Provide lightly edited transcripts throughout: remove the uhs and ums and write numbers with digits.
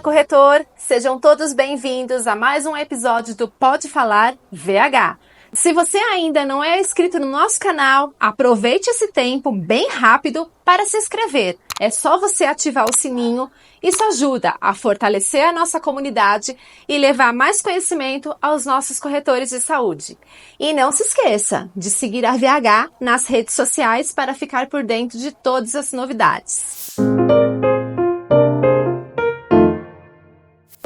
corretor! Sejam todos bem-vindos a mais um episódio do Pode Falar VH. Se você ainda não é inscrito no nosso canal, aproveite esse tempo bem rápido para se inscrever. É só você ativar o sininho. Isso ajuda a fortalecer a nossa comunidade e levar mais conhecimento aos nossos corretores de saúde. E não se esqueça de seguir a VH nas redes sociais para ficar por dentro de todas as novidades.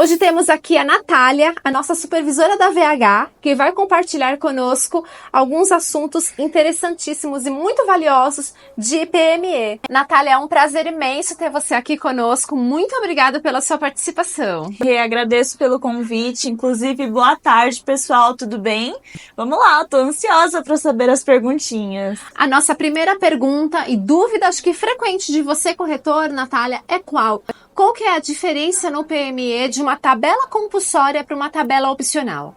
Hoje temos aqui a Natália, a nossa supervisora da VH, que vai compartilhar conosco alguns assuntos interessantíssimos e muito valiosos de PME. Natália, é um prazer imenso ter você aqui conosco. Muito obrigada pela sua participação. Eu agradeço pelo convite. Inclusive, boa tarde, pessoal. Tudo bem? Vamos lá, tô ansiosa para saber as perguntinhas. A nossa primeira pergunta e dúvida, acho que frequente de você, corretor, Natália, é qual? Qual que é a diferença no PME de uma tabela compulsória para uma tabela opcional?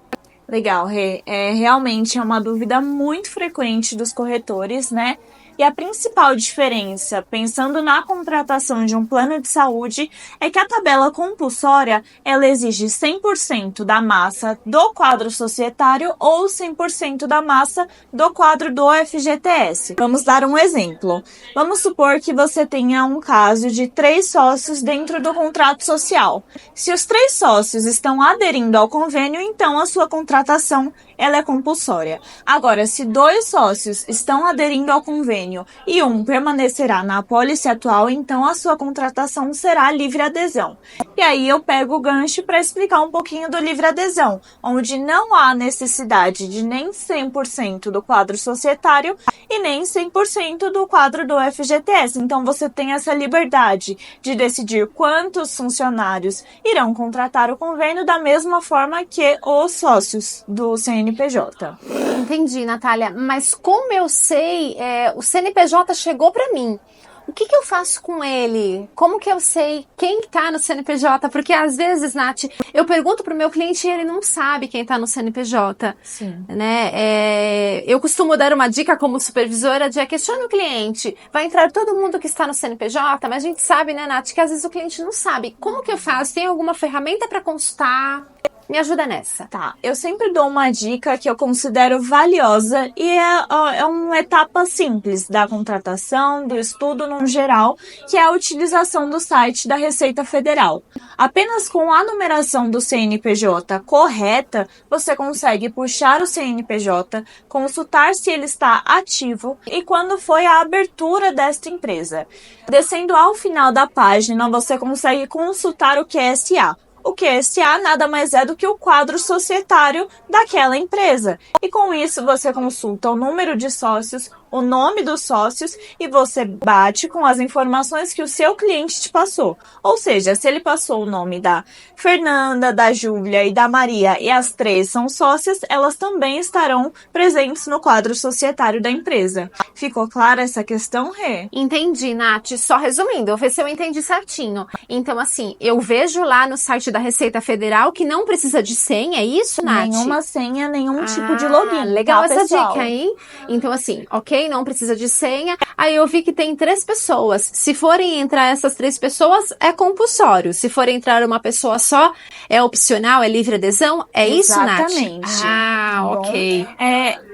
Legal, Rê. Realmente é uma dúvida muito frequente dos corretores, né? E a principal diferença, pensando na contratação de um plano de saúde, é que a tabela compulsória, ela exige 100% da massa do quadro societário ou 100% da massa do quadro do FGTS. Vamos dar um exemplo. Vamos supor que você tenha um caso de 3 sócios dentro do contrato social. Se os 3 sócios estão aderindo ao convênio, então a sua contratação ela é compulsória. Agora, se 2 sócios estão aderindo ao convênio e um permanecerá na apólice atual, então a sua contratação será livre adesão. E aí eu pego o gancho para explicar um pouquinho do livre adesão, onde não há necessidade de nem 100% do quadro societário e nem 100% do quadro do FGTS. Então você tem essa liberdade de decidir quantos funcionários irão contratar o convênio da mesma forma que os sócios do CNPJ. Entendi, Natália, mas como eu sei, o CNPJ chegou para mim. O que eu faço com ele? Como que eu sei quem está no CNPJ? Porque às vezes, Nath, eu pergunto para o meu cliente e ele não sabe quem está no CNPJ. Sim. Né? Eu costumo dar uma dica como supervisora de questiona o cliente. Vai entrar todo mundo que está no CNPJ, mas a gente sabe, né, Nath, que às vezes o cliente não sabe. Como que eu faço? Tem alguma ferramenta para consultar? Me ajuda nessa. Tá, eu sempre dou uma dica que eu considero valiosa e é uma etapa simples da contratação, do estudo no geral, que é a utilização do site da Receita Federal. Apenas com a numeração do CNPJ correta, você consegue puxar o CNPJ, consultar se ele está ativo e quando foi a abertura desta empresa. Descendo ao final da página, você consegue consultar o QSA. O QSA nada mais é do que o quadro societário daquela empresa. E com isso você consulta o número de sócios, o nome dos sócios e você bate com as informações que o seu cliente te passou. Ou seja, se ele passou o nome da Fernanda, da Júlia e da Maria e as 3 são sócias, elas também estarão presentes no quadro societário da empresa. Ficou clara essa questão, Rê? Entendi, Nath. Só resumindo, eu ver se eu entendi certinho. Então, assim, eu vejo lá no site da Receita Federal que não precisa de senha, é isso, Nath? Nenhuma senha, nenhum tipo de login. Legal, tá, essa pessoal? dica, hein? Então, assim, ok, não precisa de senha. Aí eu vi que tem 3 pessoas. Se forem entrar essas 3 pessoas, é compulsório. Se for entrar uma pessoa só, é opcional, é livre adesão? É isso, Nath? Exatamente. Ah, ok.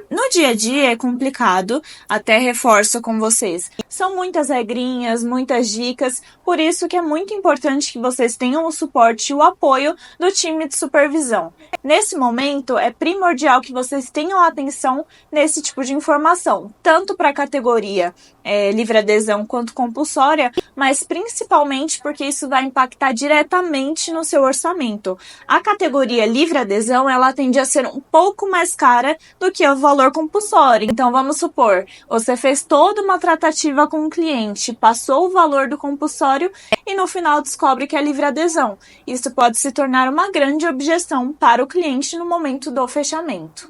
No dia a dia é complicado, até reforço com vocês. São muitas regrinhas, muitas dicas, por isso que é muito importante que vocês tenham o suporte e o apoio do time de supervisão. Nesse momento, é primordial que vocês tenham atenção nesse tipo de informação, tanto para a categoria livre adesão quanto compulsória, mas principalmente porque isso vai impactar diretamente no seu orçamento. A categoria livre adesão, ela tende a ser um pouco mais cara do que o valor compulsório. Então, vamos supor, você fez toda uma tratativa com o cliente, passou o valor do compulsório e no final descobre que é livre adesão. Isso pode se tornar uma grande objeção para o cliente no momento do fechamento.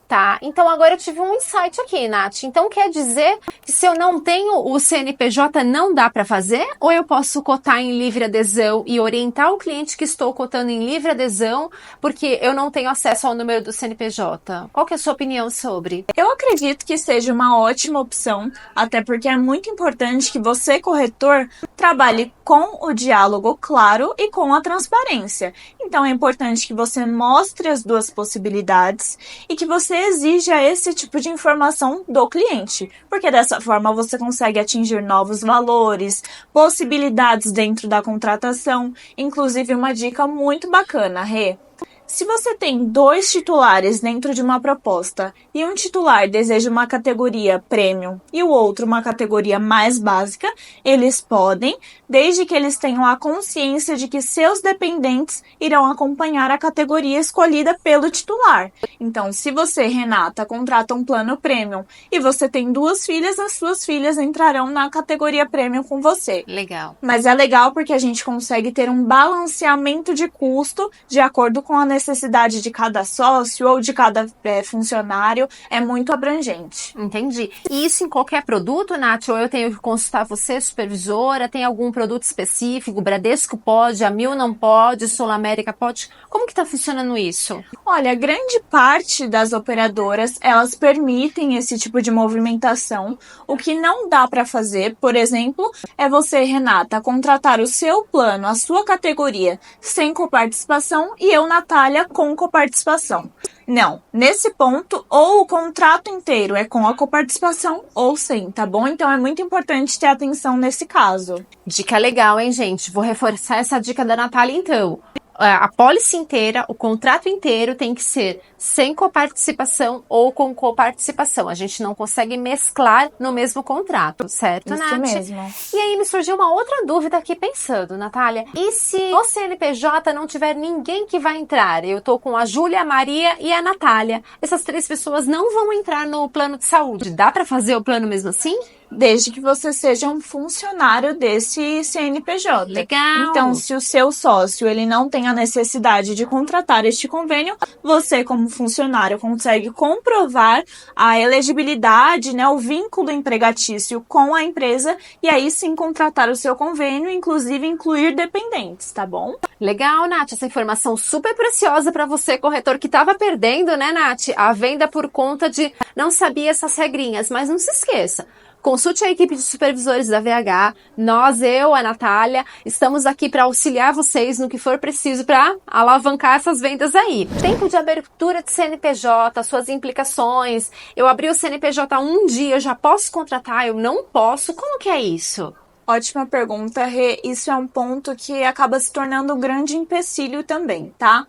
Tá, então agora eu tive um insight aqui, Nath. Então quer dizer que se eu não tenho o CNPJ não dá para fazer? Ou eu posso cotar em livre adesão e orientar o cliente que estou cotando em livre adesão porque eu não tenho acesso ao número do CNPJ? Qual que é a sua opinião sobre? Eu acredito que seja uma ótima opção, até porque é muito importante que você, corretor, trabalhe com o diálogo claro e com a transparência. Então é importante que você mostre as duas possibilidades e que você exija esse tipo de informação do cliente, porque dessa forma você consegue atingir novos valores, possibilidades dentro da contratação, inclusive uma dica muito bacana, Rê. Se você tem 2 titulares dentro de uma proposta e um titular deseja uma categoria premium e o outro uma categoria mais básica, eles podem, desde que eles tenham a consciência de que seus dependentes irão acompanhar a categoria escolhida pelo titular. Então, se você, Renata, contrata um plano premium e você tem 2 filhas, as suas filhas entrarão na categoria premium com você. Legal. Mas é legal porque a gente consegue ter um balanceamento de custo de acordo com a necessidade de cada sócio ou de cada funcionário, é muito abrangente. Entendi. E isso em qualquer produto, Nath? Ou eu tenho que consultar você, supervisora? Tem algum produto específico? Bradesco pode, a Mil não pode, Sul América pode? Como que tá funcionando isso? Olha, grande parte das operadoras, elas permitem esse tipo de movimentação. O que não dá para fazer, por exemplo, é você, Renata, contratar o seu plano, a sua categoria, sem coparticipação e eu, Natália, com coparticipação. Não, nesse ponto, ou o contrato inteiro é com a coparticipação ou sem, tá bom? Então é muito importante ter atenção nesse caso. Dica legal, hein, gente? Vou reforçar essa dica da Natália, então. A pólice inteira, o contrato inteiro tem que ser sem coparticipação ou com coparticipação. A gente não consegue mesclar no mesmo contrato, certo, Isso Nath? mesmo. E aí me surgiu uma outra dúvida aqui pensando, Natália. E se o CNPJ não tiver ninguém que vai entrar? Eu tô com a Júlia, a Maria e a Natália. Essas 3 pessoas não vão entrar no plano de saúde. Dá para fazer o plano mesmo assim? Desde que você seja um funcionário desse CNPJ. Legal. Então, se o seu sócio ele não tem a necessidade de contratar este convênio, você, como funcionário, consegue comprovar a elegibilidade, né, o vínculo empregatício com a empresa e aí sim contratar o seu convênio, inclusive incluir dependentes, tá bom? Legal, Nath, essa informação super preciosa para você, corretor, que estava perdendo, né, Nath, a venda por conta de não sabia essas regrinhas, mas não se esqueça. Consulte a equipe de supervisores da VH. Nós, eu, a Natália, estamos aqui para auxiliar vocês no que for preciso para alavancar essas vendas aí. Tempo de abertura de CNPJ, suas implicações. Eu abri o CNPJ um dia, eu já posso contratar? Eu não posso? Como que é isso? Ótima pergunta, Rê. Isso é um ponto que acaba se tornando um grande empecilho também, tá?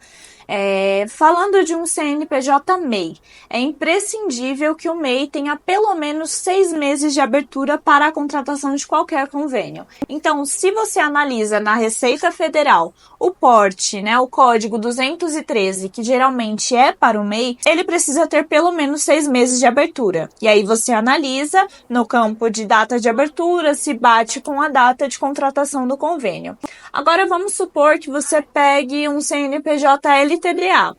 Falando de um CNPJ MEI, é imprescindível que o MEI tenha pelo menos 6 meses de abertura para a contratação de qualquer convênio. Então, se você analisa na Receita Federal o porte, né, o código 213, que geralmente é para o MEI, ele precisa ter pelo menos 6 meses de abertura. E aí você analisa no campo de data de abertura se bate com a data de contratação do convênio. Agora vamos supor que você pegue um CNPJ LTDA.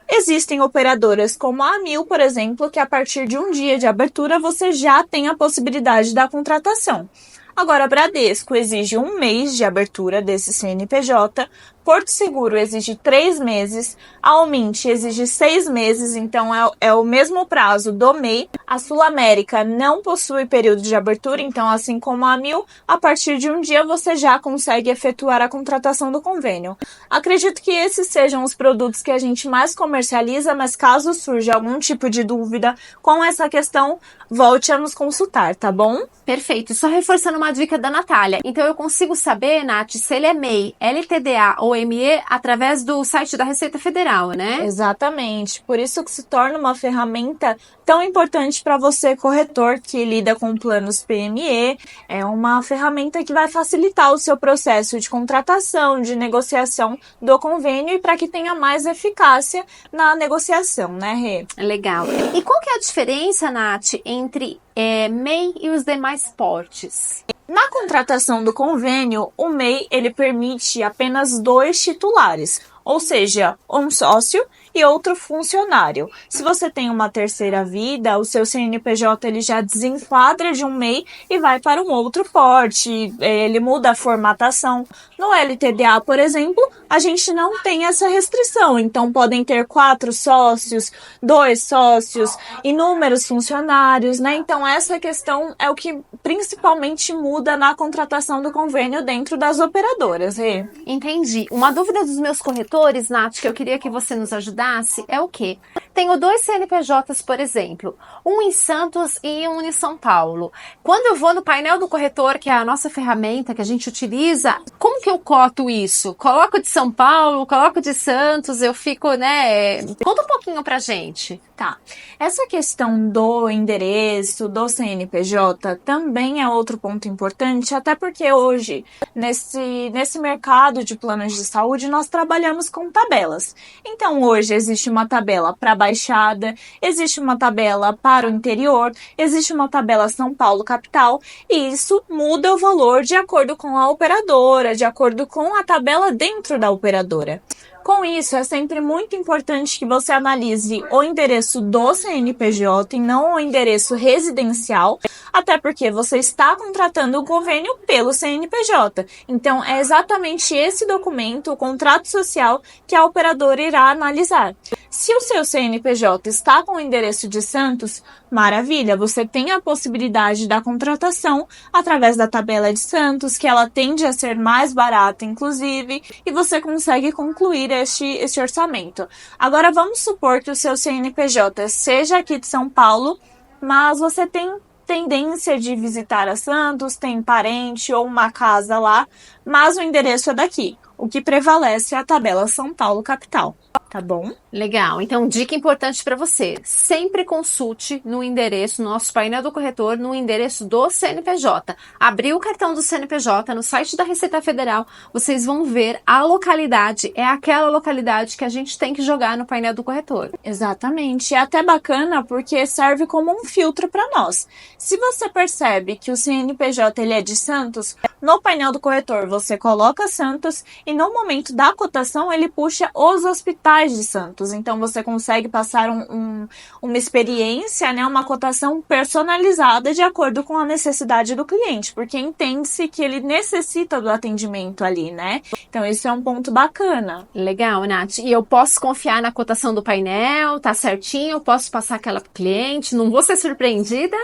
Existem operadoras como a Mil, por exemplo, que a partir de um dia de abertura você já tem a possibilidade da contratação. Agora, a Bradesco exige 1 mês de abertura desse CNPJ, Porto Seguro exige 3 meses, a Almint exige 6 meses, então é o mesmo prazo do MEI. A Sul América não possui período de abertura, então assim como a Mil, a partir de um dia você já consegue efetuar a contratação do convênio. Acredito que esses sejam os produtos que a gente mais comercializa, mas caso surja algum tipo de dúvida com essa questão, volte a nos consultar, tá bom? Perfeito. Só reforçando uma dica da Natália. Então eu consigo saber, Nath, se ele é MEI, LTDA ou ME através do site da Receita Federal, né? Exatamente. Por isso que se torna uma ferramenta tão importante para você, corretor, que lida com planos PME. É uma ferramenta que vai facilitar o seu processo de contratação, de negociação do convênio e para que tenha mais eficácia na negociação, né, Rê? Legal. E qual que é a diferença, Nath, entre MEI e os demais portes? Na contratação do convênio, o MEI ele permite apenas 2 titulares, ou seja, um sócio e outro funcionário. Se você tem uma terceira vida, o seu CNPJ ele já desenquadra de um MEI e vai para um outro porte, ele muda a formatação. No LTDA, por exemplo, a gente não tem essa restrição, então podem ter 4 sócios, 2 sócios, inúmeros funcionários, né? Então essa questão é o que principalmente muda na contratação do convênio dentro das operadoras. Entendi. Uma dúvida dos meus corretores, Nath, que eu queria que você nos ajudasse, é o quê? Tenho 2 CNPJs, por exemplo, um em Santos e um em São Paulo. Quando eu vou no painel do corretor, que é a nossa ferramenta que a gente utiliza, como que eu coto isso? Coloco de São Paulo, coloco de Santos, eu fico, né? Conta um pouquinho pra gente. Tá. Essa questão do endereço, do CNPJ, também é outro ponto importante, até porque hoje, nesse mercado de planos de saúde, nós trabalhamos com tabelas. Então, hoje existe uma tabela para Baixada, existe uma tabela para o interior, existe uma tabela São Paulo capital, e isso muda o valor de acordo com a operadora, de acordo com a tabela dentro da operadora. Com isso, é sempre muito importante que você analise o endereço do CNPJ e não o endereço residencial, até porque você está contratando um convênio pelo CNPJ. Então, é exatamente esse documento, o contrato social, que a operadora irá analisar. Se o seu CNPJ está com o endereço de Santos, maravilha, você tem a possibilidade da contratação através da tabela de Santos, que ela tende a ser mais barata, inclusive, e você consegue concluir este orçamento. Agora, vamos supor que o seu CNPJ seja aqui de São Paulo, mas você tem tendência de visitar a Santos, tem parente ou uma casa lá, mas o endereço é daqui. O que prevalece é a tabela São Paulo capital. Tá bom? Legal. Então, dica importante para você. Sempre consulte no endereço, no nosso painel do corretor, no endereço do CNPJ. Abriu o cartão do CNPJ no site da Receita Federal, vocês vão ver a localidade. É aquela localidade que a gente tem que jogar no painel do corretor. Exatamente. É até bacana porque serve como um filtro para nós. Se você percebe que o CNPJ ele é de Santos, no painel do corretor você coloca Santos e no momento da cotação ele puxa os hospitais de Santos. Então você consegue passar uma experiência, né, uma cotação personalizada de acordo com a necessidade do cliente, porque entende-se que ele necessita do atendimento ali, né? Então isso é um ponto bacana. Legal, Nath. E eu posso confiar na cotação do painel, tá certinho? Eu posso passar aquela pro cliente? Não vou ser surpreendida?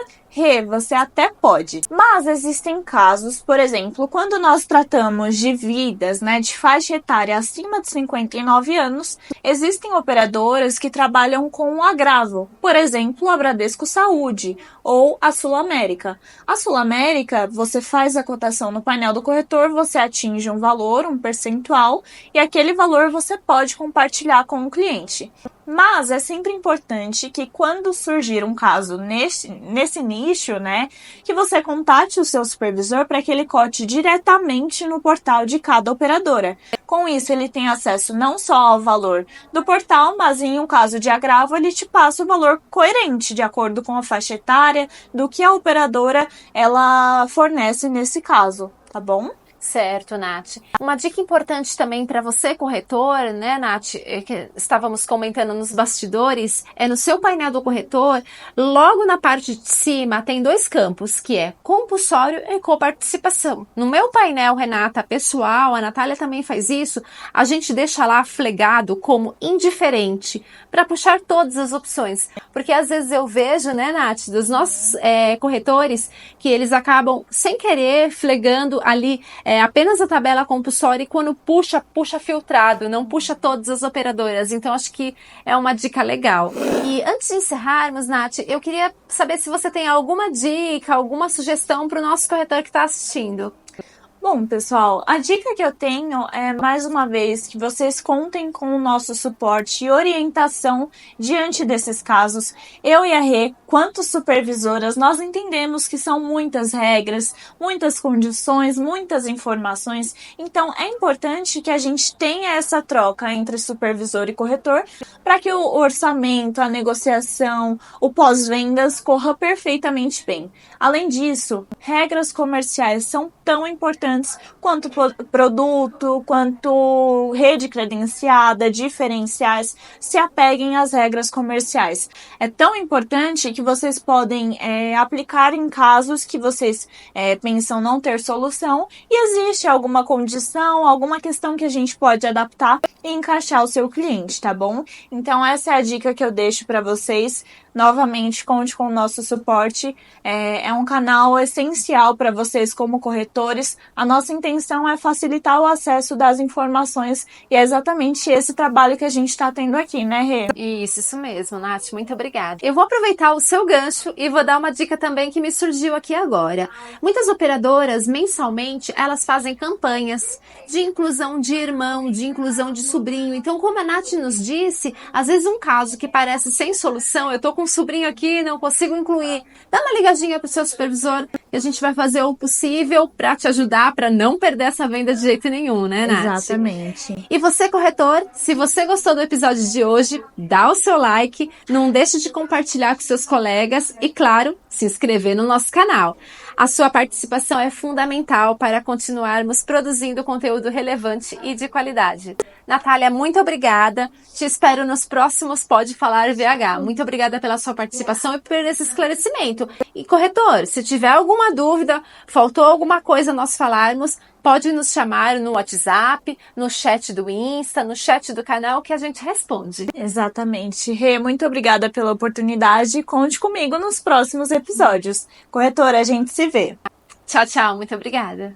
Você até pode. Mas existem casos, por exemplo, quando nós tratamos de vidas, né, de faixa etária acima de 59 anos, existem operadoras que trabalham com um agravo. Por exemplo, a Bradesco Saúde ou a Sul América. A Sul América, você faz a cotação no painel do corretor, você atinge um valor, um percentual, e aquele valor você pode compartilhar com o cliente. Mas é sempre importante que quando surgir um caso nesse nicho, né, que você contate o seu supervisor para que ele cote diretamente no portal de cada operadora. Com isso, ele tem acesso não só ao valor do portal, mas em um caso de agravo, ele te passa o valor coerente, de acordo com a faixa etária, do que a operadora ela fornece nesse caso, tá bom? Certo, Nath. Uma dica importante também para você, corretor, né, Nath, que estávamos comentando nos bastidores, é no seu painel do corretor, logo na parte de cima tem 2 campos, que é compulsório e coparticipação. No meu painel, Renata, pessoal, a Natália também faz isso, a gente deixa lá flegado como indiferente, para puxar todas as opções. Porque às vezes eu vejo, né, Nath, dos nossos corretores, que eles acabam, sem querer, flegando ali apenas a tabela compulsória e quando puxa filtrado, não puxa todas as operadoras. Então, acho que é uma dica legal. E antes de encerrarmos, Nath, eu queria saber se você tem alguma dica, alguma sugestão para o nosso corretor que está assistindo. Bom, pessoal, a dica que eu tenho é, mais uma vez, que vocês contem com o nosso suporte e orientação diante desses casos. Eu e a Rê, quanto supervisoras, nós entendemos que são muitas regras, muitas condições, muitas informações. Então, é importante que a gente tenha essa troca entre supervisor e corretor para que o orçamento, a negociação, o pós-vendas corra perfeitamente bem. Além disso, regras comerciais são tão importantes importantes, quanto produto, quanto rede credenciada, diferenciais, se apeguem às regras comerciais. É tão importante que vocês podem aplicar em casos que vocês pensam não ter solução e existe alguma condição, alguma questão que a gente pode adaptar e encaixar o seu cliente, tá bom? Então essa é a dica que eu deixo para vocês. Novamente, conte com o nosso suporte. É um canal essencial para vocês como corretores. A nossa intenção é facilitar o acesso das informações e é exatamente esse trabalho que a gente está tendo aqui, né, Rê? Isso mesmo, Nath. Muito obrigada. Eu vou aproveitar o seu gancho e vou dar uma dica também que me surgiu aqui agora. Muitas operadoras, mensalmente, elas fazem campanhas de inclusão de irmão, de inclusão de sobrinho. Então, como a Nath nos disse, às vezes um caso que parece sem solução, eu tô com um sobrinho aqui, não consigo incluir. Dá uma ligadinha pro seu supervisor e a gente vai fazer o possível para te ajudar, para não perder essa venda de jeito nenhum, né, Nath? Exatamente. E você, corretor, se você gostou do episódio de hoje, dá o seu like, não deixe de compartilhar com seus colegas e, claro, se inscrever no nosso canal. A sua participação é fundamental para continuarmos produzindo conteúdo relevante e de qualidade. Natália, muito obrigada. Te espero nos próximos Pode Falar VH. Muito obrigada pela sua participação e por esse esclarecimento. E, corretor, se tiver alguma dúvida, faltou alguma coisa nós falarmos, pode nos chamar no WhatsApp, no chat do Insta, no chat do canal que a gente responde. Exatamente. Rê, muito obrigada pela oportunidade. Conte comigo nos próximos episódios. Corretora, a gente se vê. Tchau, tchau. Muito obrigada.